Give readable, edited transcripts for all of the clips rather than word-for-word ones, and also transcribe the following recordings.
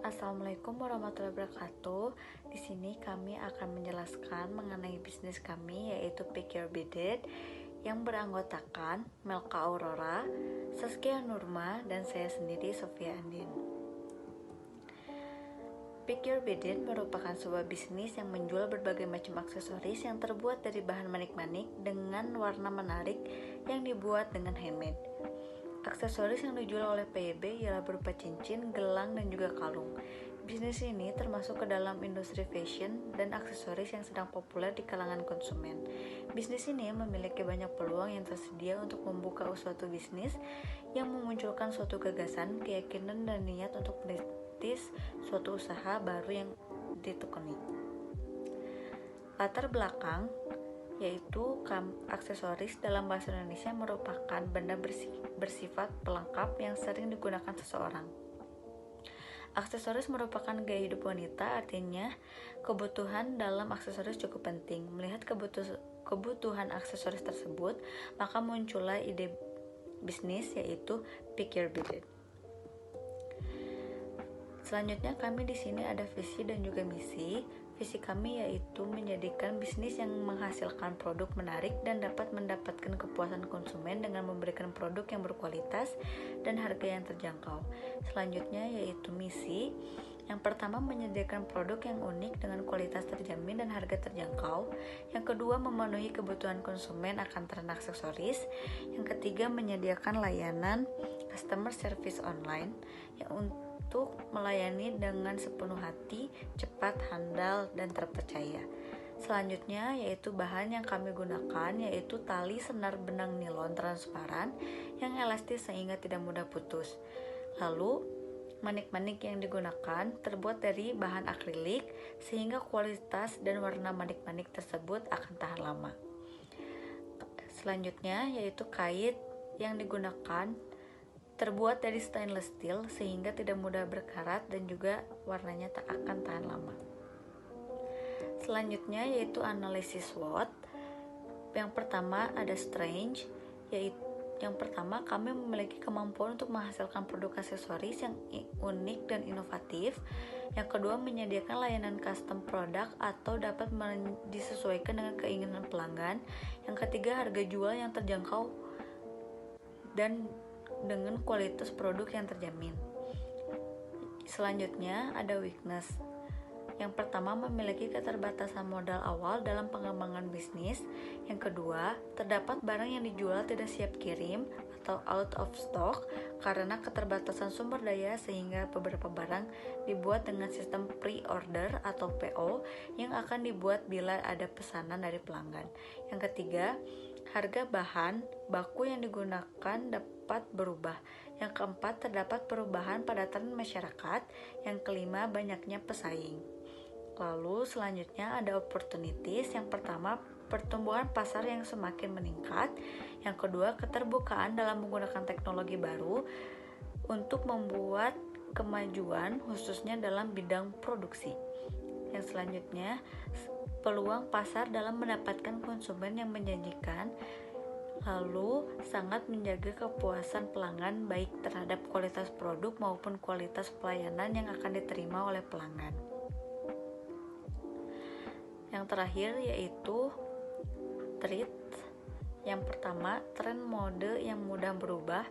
Assalamualaikum warahmatullahi wabarakatuh. Di sini kami akan menjelaskan mengenai bisnis kami, yaitu Pick Your Beat It, yang beranggotakan Melka Aurora, Saskia Nurma, dan saya sendiri, Sofia Andin. Pick Your Beat It merupakan sebuah bisnis yang menjual berbagai macam aksesoris yang terbuat dari bahan manik-manik dengan warna menarik yang dibuat dengan handmade. Aksesoris yang dijual oleh PYB ialah berupa cincin, gelang, dan juga kalung. Bisnis ini termasuk ke dalam industri fashion dan aksesoris yang sedang populer di kalangan konsumen. Bisnis ini memiliki banyak peluang yang tersedia untuk membuka suatu bisnis yang memunculkan suatu gagasan, keyakinan, dan niat untuk merintis suatu usaha baru yang ditekuni. Latar belakang yaitu aksesoris dalam bahasa Indonesia merupakan benda bersifat pelengkap yang sering digunakan seseorang. Aksesoris merupakan gaya hidup wanita, artinya kebutuhan dalam aksesoris cukup penting. Melihat kebutuhan aksesoris tersebut, maka muncullah ide bisnis yaitu Pick Your Beat It. Selanjutnya kami di sini ada visi dan juga misi. Visi kami yaitu menjadikan bisnis yang menghasilkan produk menarik dan dapat mendapatkan kepuasan konsumen dengan memberikan produk yang berkualitas dan harga yang terjangkau. Selanjutnya yaitu misi. Yang pertama, menyediakan produk yang unik dengan kualitas terjamin dan harga terjangkau. Yang kedua, memenuhi kebutuhan konsumen akan tren aksesoris. Yang ketiga, menyediakan layanan customer service online yang untuk melayani dengan sepenuh hati, cepat, handal, dan terpercaya. Selanjutnya yaitu bahan yang kami gunakan yaitu tali senar benang nilon transparan yang elastis sehingga tidak mudah putus. Lalu manik-manik yang digunakan terbuat dari bahan akrilik sehingga kualitas dan warna manik-manik tersebut akan tahan lama. Selanjutnya yaitu kait yang digunakan terbuat dari stainless steel sehingga tidak mudah berkarat dan juga warnanya tak akan tahan lama. Selanjutnya yaitu analisis SWOT. Yang pertama ada strength, yaitu yang pertama kami memiliki kemampuan untuk menghasilkan produk aksesoris yang unik dan inovatif. Yang kedua, menyediakan layanan custom product atau dapat disesuaikan dengan keinginan pelanggan. Yang ketiga, harga jual yang terjangkau dan dengan kualitas produk yang terjamin. Selanjutnya ada weakness. Yang pertama, memiliki keterbatasan modal awal dalam pengembangan bisnis. Yang kedua, terdapat barang yang dijual tidak siap kirim atau out of stock karena keterbatasan sumber daya sehingga beberapa barang dibuat dengan sistem pre-order atau PO yang akan dibuat bila ada pesanan dari pelanggan. Yang ketiga, harga bahan baku yang digunakan dapat berubah. Yang keempat, terdapat perubahan pada tren masyarakat. Yang kelima, banyaknya pesaing. Lalu selanjutnya ada opportunities. Yang pertama, pertumbuhan pasar yang semakin meningkat. Yang kedua, keterbukaan dalam menggunakan teknologi baru untuk membuat kemajuan khususnya dalam bidang produksi. Yang selanjutnya, peluang pasar dalam mendapatkan konsumen yang menjanjikan. Lalu sangat menjaga kepuasan pelanggan baik terhadap kualitas produk maupun kualitas pelayanan yang akan diterima oleh pelanggan. Yang terakhir yaitu trend. Yang pertama, tren mode yang mudah berubah.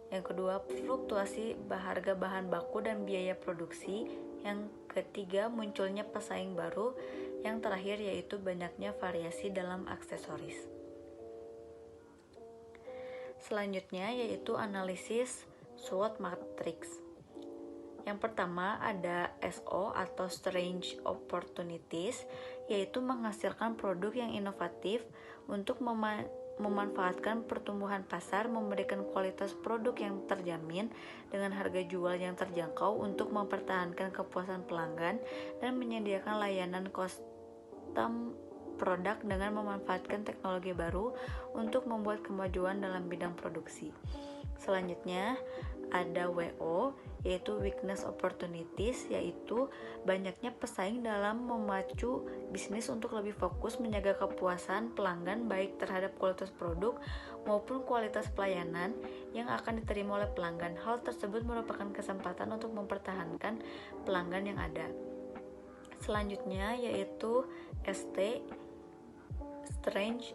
Yang kedua, fluktuasi harga bahan baku dan biaya produksi. Yang ketiga, munculnya pesaing baru. Yang terakhir yaitu banyaknya variasi dalam aksesoris. Selanjutnya yaitu analisis SWOT matrix. Yang pertama ada SO atau Strange Opportunities, yaitu menghasilkan produk yang inovatif untuk memanfaatkan pertumbuhan pasar, memberikan kualitas produk yang terjamin dengan harga jual yang terjangkau untuk mempertahankan kepuasan pelanggan dan menyediakan layanan custom produk dengan memanfaatkan teknologi baru untuk membuat kemajuan dalam bidang produksi. Selanjutnya ada WO, yaitu weakness opportunities, yaitu banyaknya pesaing dalam memacu bisnis untuk lebih fokus menjaga kepuasan pelanggan baik terhadap kualitas produk maupun kualitas pelayanan yang akan diterima oleh pelanggan. Hal tersebut merupakan kesempatan untuk mempertahankan pelanggan yang ada. Selanjutnya yaitu ST, Strange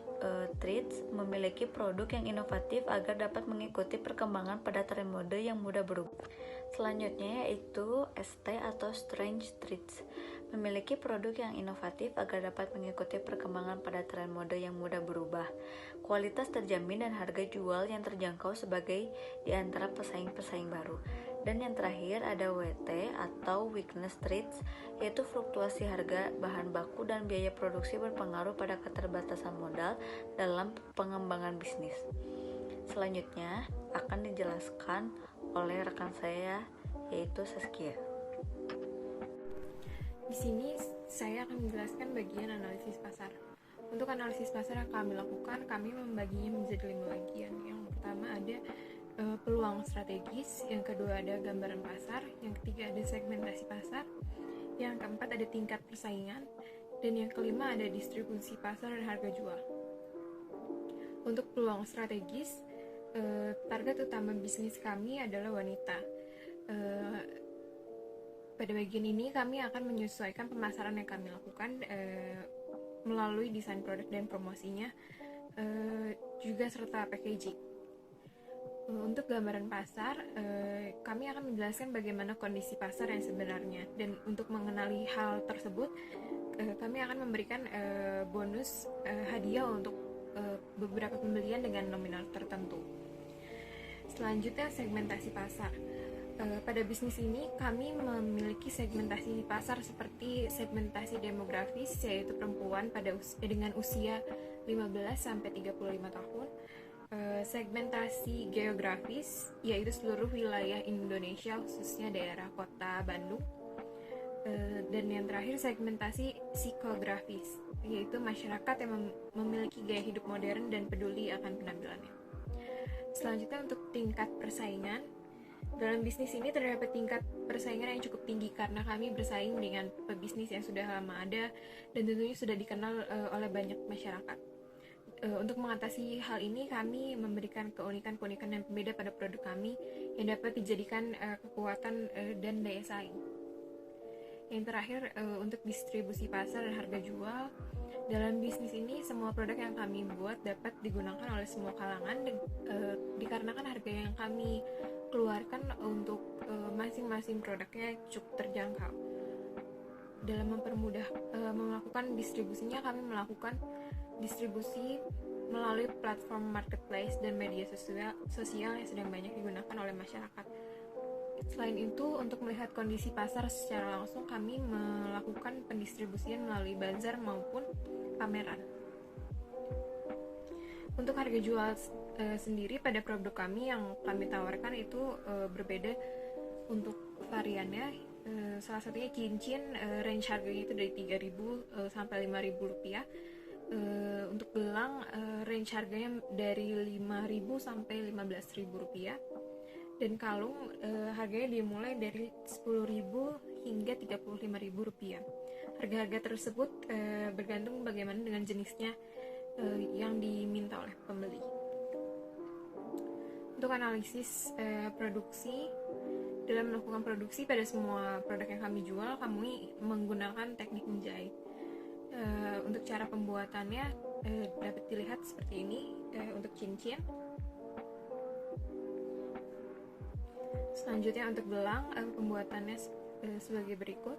Treats, memiliki produk yang inovatif agar dapat mengikuti perkembangan pada tren mode yang mudah berubah. Selanjutnya yaitu ST atau Strange Treats, memiliki produk yang inovatif agar dapat mengikuti perkembangan pada tren mode yang mudah berubah. Kualitas terjamin dan harga jual yang terjangkau sebagai di antara pesaing-pesaing baru. Dan yang terakhir ada WT atau Weakness Treats, yaitu fluktuasi harga bahan baku dan biaya produksi berpengaruh pada keterbatasan modal dalam pengembangan bisnis. Selanjutnya akan dijelaskan oleh rekan saya, yaitu Saskia. Di sini saya akan menjelaskan bagian analisis pasar. Untuk analisis pasar yang kami lakukan, kami membaginya menjadi 5 bagian. Yang pertama ada peluang strategis, yang kedua ada gambaran pasar, yang ketiga ada segmentasi pasar, yang keempat ada tingkat persaingan, dan yang kelima ada distribusi pasar dan harga jual. Untuk peluang strategis, target utama bisnis kami adalah wanita. Pada bagian ini kami akan menyesuaikan pemasaran yang kami lakukan melalui desain produk dan promosinya, juga serta packaging. Untuk gambaran pasar, kami akan menjelaskan bagaimana kondisi pasar yang sebenarnya, dan untuk mengenali hal tersebut, kami akan memberikan bonus hadiah untuk beberapa pembelian dengan nominal tertentu. Selanjutnya segmentasi pasar. Pada bisnis ini kami memiliki segmentasi pasar seperti segmentasi demografis, yaitu perempuan dengan usia 15-35 tahun, segmentasi geografis, yaitu seluruh wilayah Indonesia khususnya daerah kota Bandung, dan yang terakhir segmentasi psikografis, yaitu masyarakat yang memiliki gaya hidup modern dan peduli akan penampilannya. Selanjutnya untuk tingkat persaingan. Dalam bisnis ini terdapat tingkat persaingan yang cukup tinggi karena kami bersaing dengan pebisnis yang sudah lama ada dan tentunya sudah dikenal oleh banyak masyarakat. Untuk mengatasi hal ini, kami memberikan keunikan-keunikan yang berbeda pada produk kami yang dapat dijadikan kekuatan dan daya saing. Yang terakhir, untuk distribusi pasar dan harga jual. Dalam bisnis ini, semua produk yang kami buat dapat digunakan oleh semua kalangan dikarenakan harga yang kami keluarkan untuk masing-masing produknya cukup terjangkau. Dalam mempermudah melakukan distribusinya, kami melakukan distribusi melalui platform marketplace dan media sosial yang sedang banyak digunakan oleh masyarakat. Selain itu, untuk melihat kondisi pasar secara langsung, kami melakukan pendistribusian melalui bazar maupun pameran. Untuk harga jual sendiri pada produk kami yang kami tawarkan itu berbeda untuk variannya. Salah satunya cincin, range harganya itu dari 3.000 sampai 5.000 rupiah. Untuk gelang, range harganya dari 5.000 sampai 15.000 rupiah. Dan kalung, harganya dimulai dari 10.000 hingga 35.000 rupiah. Harga-harga tersebut bergantung bagaimana dengan jenisnya yang diminta oleh pembeli. Untuk analisis produksi, dalam melakukan produksi pada semua produk yang kami jual, kami menggunakan teknik menjahit. Untuk cara pembuatannya dapat dilihat seperti ini. Untuk cincin, selanjutnya untuk gelang, pembuatannya sebagai berikut.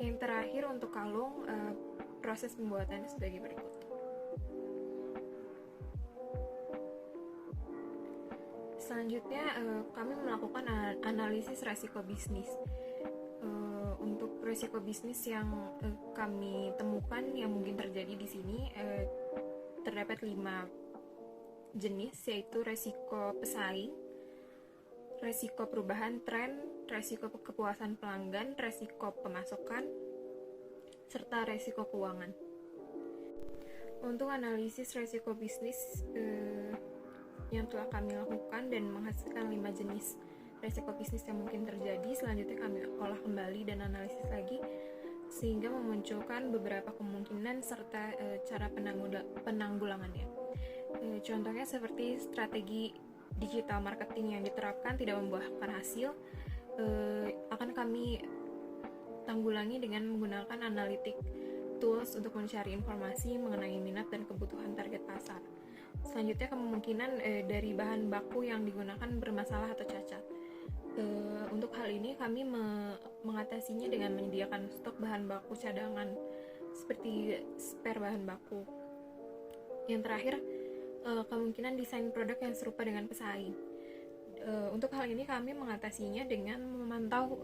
Yang terakhir untuk kalung, proses pembuatannya sebagai berikut. Selanjutnya kami melakukan analisis resiko bisnis. Untuk resiko bisnis yang kami temukan yang mungkin terjadi di sini, terdapat 5 jenis, yaitu resiko pesaing, resiko perubahan tren, resiko kepuasan pelanggan, resiko pemasokan, serta resiko keuangan. Untuk analisis resiko bisnis, yang telah kami lakukan dan menghasilkan 5 jenis resiko bisnis yang mungkin terjadi. Selanjutnya kami olah kembali dan analisis lagi sehingga memunculkan beberapa kemungkinan serta cara penanggulangannya. Contohnya seperti strategi digital marketing yang diterapkan tidak membuahkan hasil, akan kami tanggulangi dengan menggunakan analytic tools untuk mencari informasi mengenai minat dan kebutuhan target pasar. Selanjutnya kemungkinan dari bahan baku yang digunakan bermasalah atau cacat. Untuk hal ini kami mengatasinya dengan menyediakan stok bahan baku cadangan seperti spare bahan baku. Yang terakhir, kemungkinan desain produk yang serupa dengan pesaing. Untuk hal ini kami mengatasinya dengan memantau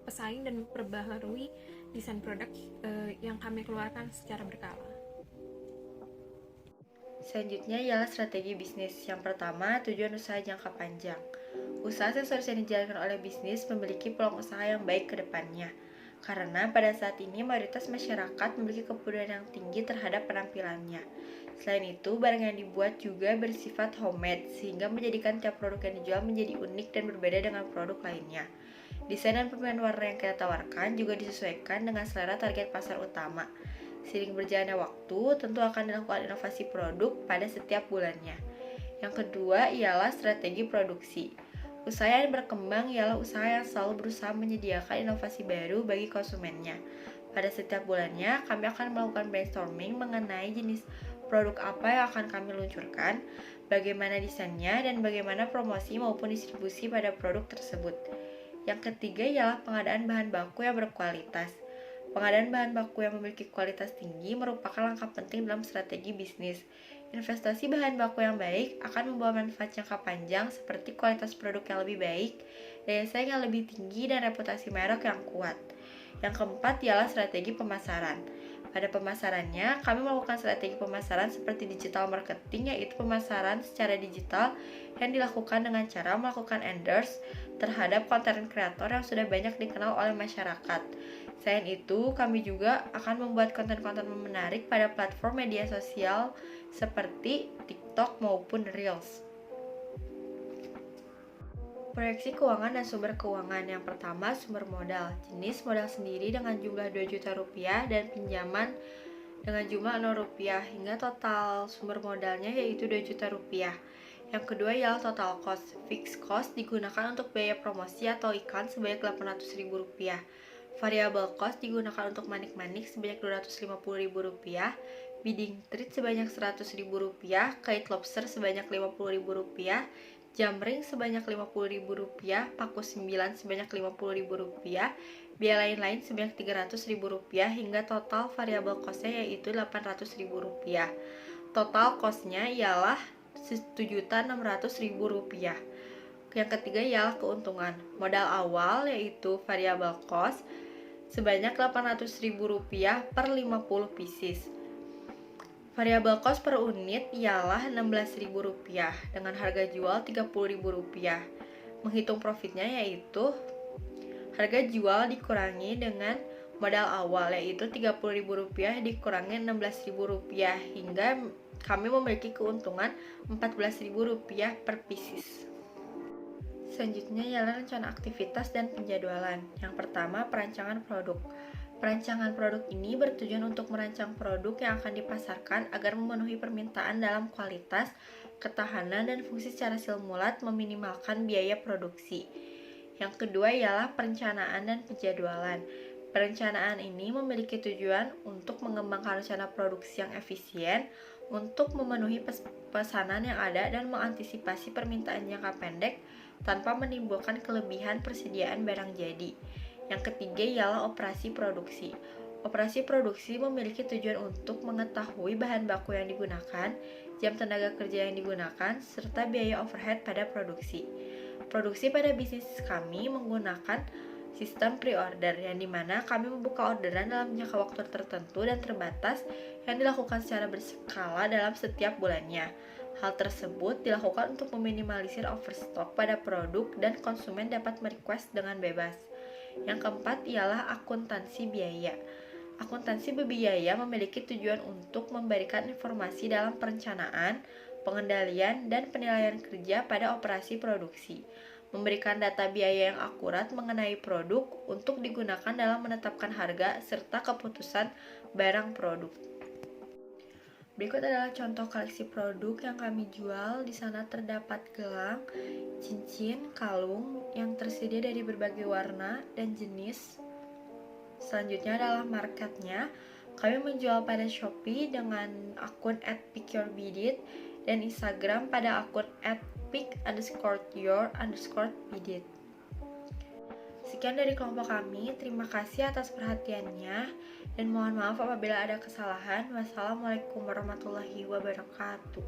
pesaing dan memperbaharui desain produk yang kami keluarkan secara berkala. Selanjutnya ialah strategi bisnis. Yang pertama, tujuan usaha jangka panjang. Usaha aksesoris yang dijalankan oleh bisnis memiliki peluang usaha yang baik ke depannya. Karena pada saat ini mayoritas masyarakat memiliki kepedulian yang tinggi terhadap penampilannya. Selain itu, barang yang dibuat juga bersifat homemade, sehingga menjadikan tiap produk yang dijual menjadi unik dan berbeda dengan produk lainnya. Desain dan pemilihan warna yang kita tawarkan juga disesuaikan dengan selera target pasar utama. Seiring berjalannya waktu, tentu akan dilakukan inovasi produk pada setiap bulannya. Yang kedua ialah strategi produksi. Usaha yang berkembang ialah usaha yang selalu berusaha menyediakan inovasi baru bagi konsumennya. Pada setiap bulannya, kami akan melakukan brainstorming mengenai jenis produk apa yang akan kami luncurkan, bagaimana desainnya, dan bagaimana promosi maupun distribusi pada produk tersebut. Yang ketiga ialah pengadaan bahan baku yang berkualitas. Pengadaan bahan baku yang memiliki kualitas tinggi merupakan langkah penting dalam strategi bisnis. Investasi bahan baku yang baik akan membawa manfaat jangka panjang seperti kualitas produk yang lebih baik, daya saing yang lebih tinggi, dan reputasi merek yang kuat. Yang keempat ialah strategi pemasaran. Pada pemasarannya, kami melakukan strategi pemasaran seperti digital marketing, yaitu pemasaran secara digital yang dilakukan dengan cara melakukan endorse terhadap konten kreator yang sudah banyak dikenal oleh masyarakat. Selain itu, kami juga akan membuat konten-konten menarik pada platform media sosial seperti TikTok maupun Reels. Proyeksi keuangan dan sumber keuangan. Yang pertama, sumber modal. Jenis modal sendiri dengan jumlah 2 juta rupiah dan pinjaman dengan jumlah 0 rupiah hingga total sumber modalnya yaitu 2 juta rupiah. Yang kedua ialah total cost. Fixed cost digunakan untuk biaya promosi atau iklan sebanyak 800 ribu rupiah. Variable cost digunakan untuk manik-manik sebanyak 250 ribu rupiah, bidding treat sebanyak 100 ribu rupiah, kait lobster sebanyak 50 ribu rupiah, jam ring sebanyak 50 ribu rupiah, paku 9 sebanyak 50 ribu rupiah, biaya lain-lain sebanyak 300 ribu rupiah, hingga total variable cost-nya yaitu 800 ribu rupiah. Total cost-nya ialah 1.600.000 rupiah. Yang ketiga ialah keuntungan. Modal awal yaitu variable cost sebanyak 800.000 rupiah per 50 pieces. Variable cost per unit ialah 16.000 rupiah dengan harga jual 30.000 rupiah. Menghitung profitnya yaitu harga jual dikurangi dengan modal awal yaitu 30.000 rupiah dikurangi 16.000 rupiah hingga kami memiliki keuntungan 14.000 rupiah per pieces. Selanjutnya ialah rencana aktivitas dan penjadwalan. Yang pertama, perancangan produk. Perancangan produk ini bertujuan untuk merancang produk yang akan dipasarkan agar memenuhi permintaan dalam kualitas, ketahanan, dan fungsi secara silmulat meminimalkan biaya produksi. Yang kedua ialah perencanaan dan penjadwalan. Perencanaan ini memiliki tujuan untuk mengembangkan rencana produksi yang efisien, untuk memenuhi pesanan yang ada dan mengantisipasi permintaan jangka pendek tanpa menimbulkan kelebihan persediaan barang jadi. Yang ketiga ialah operasi produksi. Operasi produksi memiliki tujuan untuk mengetahui bahan baku yang digunakan, jam tenaga kerja yang digunakan, serta biaya overhead pada produksi. Produksi pada bisnis kami menggunakan sistem pre-order yang dimana kami membuka orderan dalam jangka waktu tertentu dan terbatas yang dilakukan secara berskala dalam setiap bulannya. Hal tersebut dilakukan untuk meminimalisir overstock pada produk dan konsumen dapat merequest dengan bebas. Yang keempat ialah akuntansi biaya. Akuntansi biaya memiliki tujuan untuk memberikan informasi dalam perencanaan, pengendalian, dan penilaian kerja pada operasi produksi, memberikan data biaya yang akurat mengenai produk untuk digunakan dalam menetapkan harga serta keputusan barang produk. Berikut adalah contoh koleksi produk yang kami jual. Di sana terdapat gelang, cincin, kalung yang tersedia dari berbagai warna dan jenis. Selanjutnya adalah marketnya. Kami menjual pada Shopee dengan akun @pickyourbeadit dan Instagram pada akun @pick_your_beadit. Sekian dari kelompok kami. Terima kasih atas perhatiannya dan mohon maaf apabila ada kesalahan. Wassalamualaikum warahmatullahi wabarakatuh.